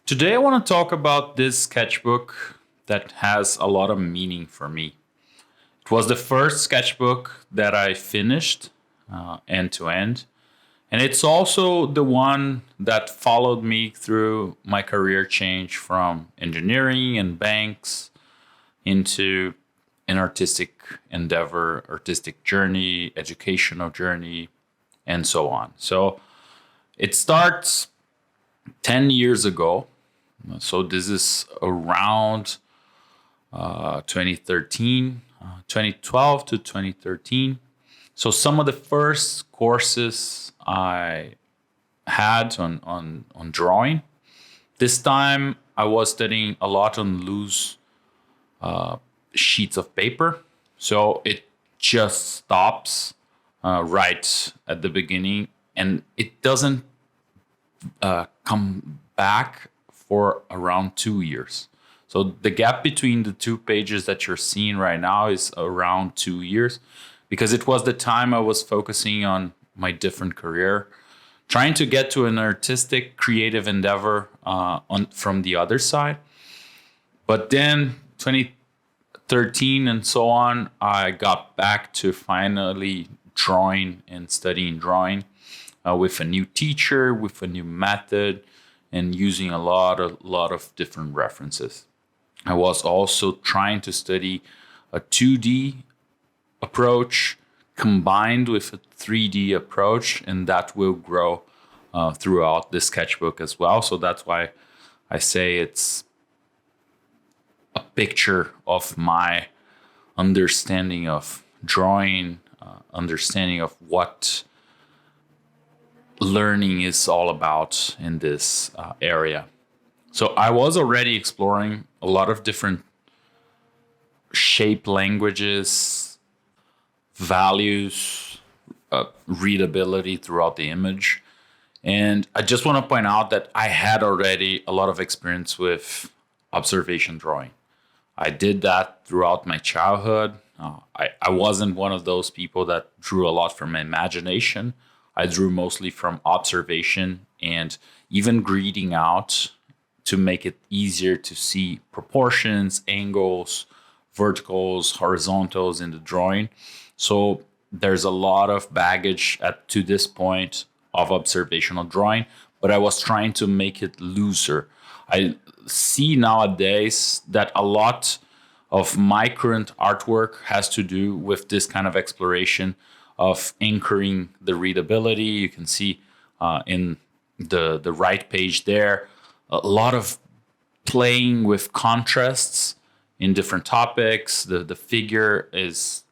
Today, I want to talk about this sketchbook that has a lot of meaning for me. It was the first sketchbook that I finished end to end. And it's also the one that followed me through my career change from engineering and banks into an artistic endeavor, artistic journey, educational journey, and so on. So it starts 10 years ago. So this is around 2013, 2012 to 2013. So some of the first courses I had on drawing. This time I was studying a lot on loose sheets of paper. So it just stops right at the beginning and it doesn't come back for around 2 years. So the gap between the two pages that you're seeing right now is around 2 years because it was the time I was focusing on my different career, trying to get to an artistic, creative endeavor from the other side. But then 2013 and so on, I got back to finally drawing and studying drawing with a new teacher, with a new method, and using a lot of different references. I was also trying to study a 2D approach combined with a 3D approach, and that will grow throughout the sketchbook as well. So that's why I say it's a picture of my understanding of drawing, understanding of what learning is all about in this area. So I was already exploring a lot of different shape languages, values, readability throughout the image. And I just want to point out that I had already a lot of experience with observation drawing. I did that throughout my childhood. I wasn't one of those people that drew a lot from imagination. I drew mostly from observation and even greeting out to make it easier to see proportions, angles, verticals, horizontals in the drawing. So there's a lot of baggage to this point of observational drawing, but I was trying to make it looser. I see nowadays that a lot of my current artwork has to do with this kind of exploration of anchoring the readability. You can see in the right page there, a lot of playing with contrasts in different topics. The figure is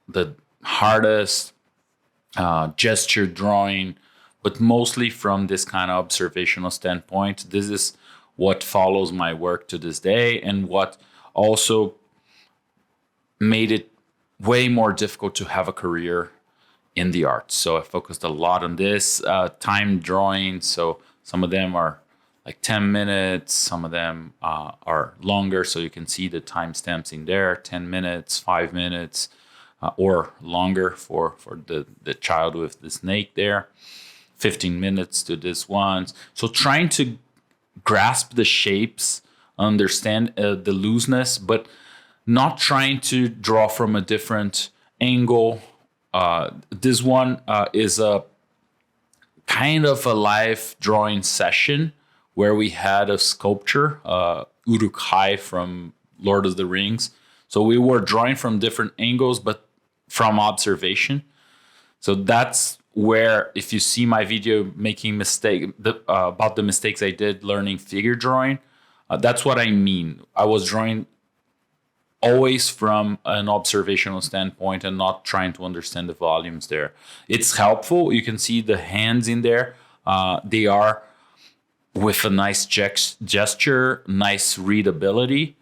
the hardest gesture drawing, but mostly from this kind of observational standpoint. This is what follows my work to this day and what also made it way more difficult to have a career in the arts. So I focused a lot on this time drawing. So some of them are like 10 minutes, some of them are longer. So you can see the timestamps in there, 10 minutes, 5 minutes, or longer for the child with the snake there, 15 minutes to this one. So trying to grasp the shapes, understand the looseness, but not trying to draw from a different angle. This one is a kind of a live drawing session where we had a sculpture, Uruk-hai from Lord of the Rings. So we were drawing from different angles, but from observation. So that's where, if you see my video making about the mistakes I did learning figure drawing, that's what I mean. I was drawing always from an observational standpoint and not trying to understand the volumes there. It's helpful. You can see the hands in there. They are with a nice gesture, nice readability.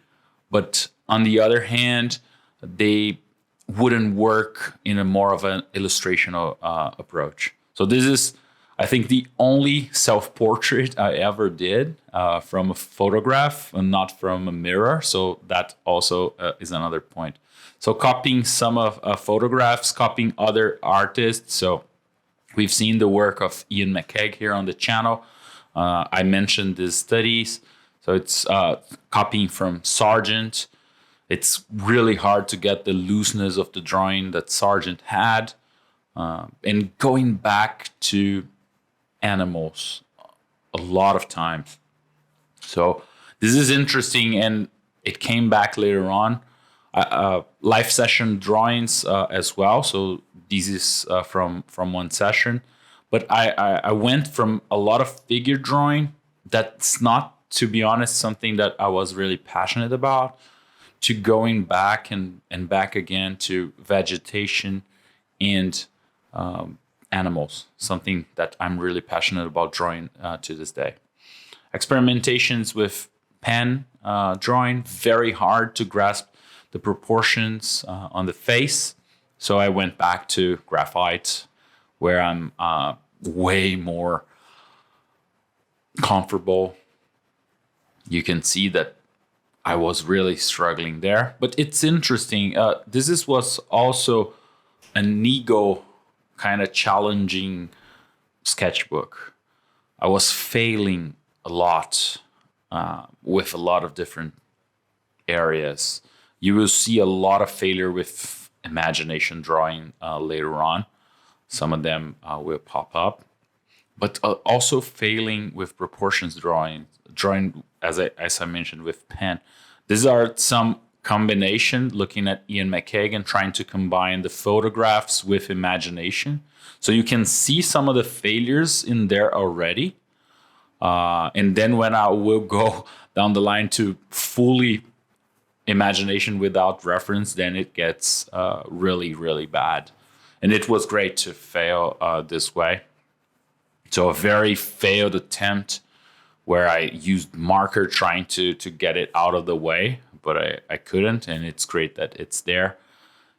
But on the other hand, they wouldn't work in a more of an illustrational approach. So this is, I think, the only self-portrait I ever did from a photograph and not from a mirror. So that also is another point. So copying some of photographs, copying other artists. So we've seen the work of Ian McKegg here on the channel. I mentioned these studies. So it's copying from Sargent. It's really hard to get the looseness of the drawing that Sargent had. And going back to animals a lot of times. So this is interesting, and it came back later on. Live session drawings as well. So this is from one session. But I went from a lot of figure drawing that's not, to be honest, something that I was really passionate about, to going back and back again to vegetation and animals, something that I'm really passionate about drawing to this day. Experimentations with pen drawing, very hard to grasp the proportions on the face. So I went back to graphite, where I'm way more comfortable. You can see that I was really struggling there. But it's interesting. Was also an ego kind of challenging sketchbook. I was failing a lot with a lot of different areas. You will see a lot of failure with imagination drawing later on. Some of them will pop up, but also failing with proportions drawing as I mentioned with pen. These are some combination, looking at Ian McKagan, trying to combine the photographs with imagination. So you can see some of the failures in there already. And then when I will go down the line to fully imagination without reference, then it gets really, really bad. And it was great to fail this way. So a very failed attempt where I used marker trying to get it out of the way, but I couldn't. And it's great that it's there.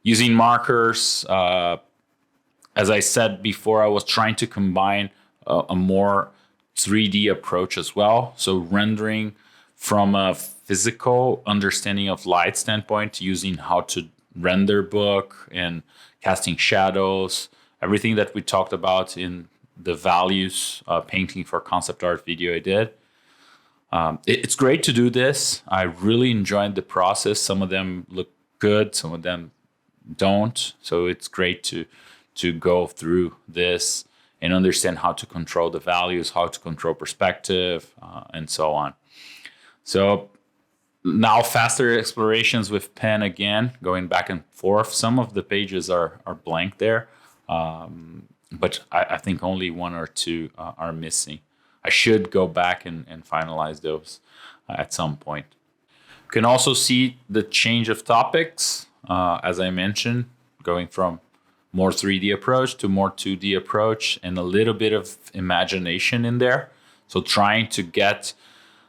Using markers, as I said before, I was trying to combine a more 3D approach as well. So rendering from a physical understanding of light standpoint, using how to render book and casting shadows, everything that we talked about in the values painting for concept art video I did. It's great to do this. I really enjoyed the process. Some of them look good, some of them don't. So it's great to go through this and understand how to control the values, how to control perspective, and so on. So now faster explorations with pen again, going back and forth. Some of the pages are blank there, but I think only one or two are missing. I should go back and finalize those at some point. You can also see the change of topics, as I mentioned, going from more 3D approach to more 2D approach, and a little bit of imagination in there. So trying to get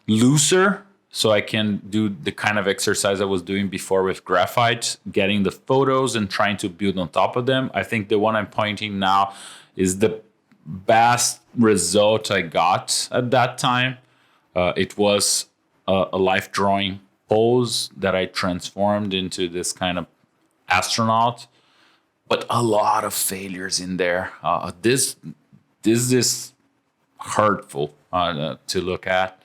looser so I can do the kind of exercise I was doing before with graphite, getting the photos and trying to build on top of them. I think the one I'm pointing now is the best result I got at that time. It was a life drawing pose that I transformed into this kind of astronaut, but a lot of failures in there. This is hurtful to look at,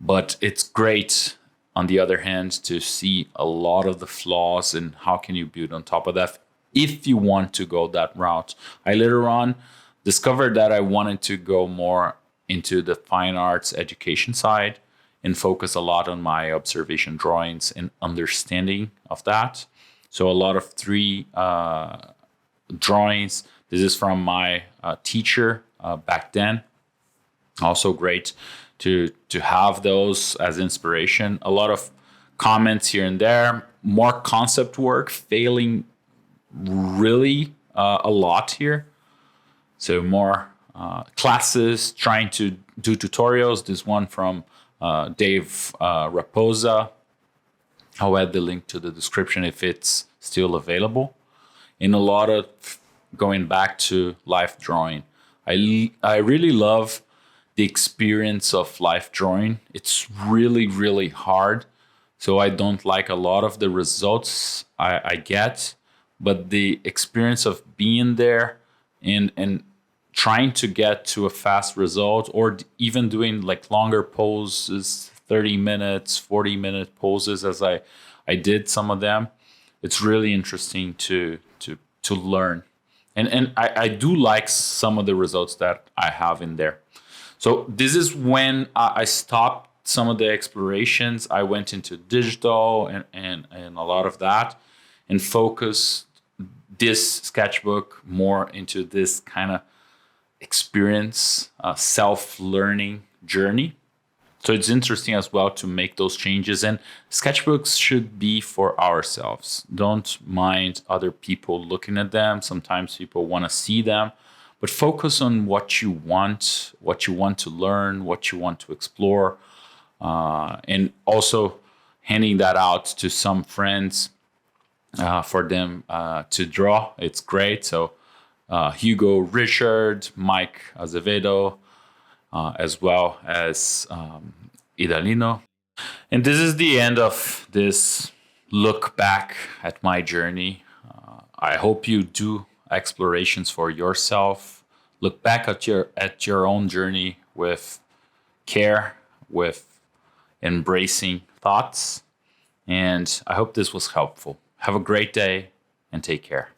but it's great on the other hand to see a lot of the flaws and how can you build on top of that if you want to go that route. I later on discovered that I wanted to go more into the fine arts education side and focus a lot on my observation drawings and understanding of that. So a lot of 3 drawings. This is from my teacher back then. Also great to have those as inspiration. A lot of comments here and there. More concept work, failing really a lot here. So more classes, trying to do tutorials. This one from Dave Raposa. I'll add the link to the description if it's still available. And a lot of going back to life drawing. I really love the experience of life drawing. It's really, really hard. So I don't like a lot of the results I get, but the experience of being there and trying to get to a fast result, or even doing like longer poses, 30 minutes, 40-minute poses, as I did some of them. It's really interesting to learn. And I do like some of the results that I have in there. So this is when I stopped some of the explorations. I went into digital and a lot of that, and focused this sketchbook more into this kind of experience, self-learning journey. So it's interesting as well to make those changes. And sketchbooks should be for ourselves. Don't mind other people looking at them. Sometimes people want to see them, but focus on what you want to learn, what you want to explore, and also handing that out to some friends for them to draw. It's great. So Hugo Richard, Mike Azevedo, as well as Idalino. And this is the end of this look back at my journey. I hope you do explorations for yourself. Look back at your own journey with care, with embracing thoughts. And I hope this was helpful. Have a great day and take care.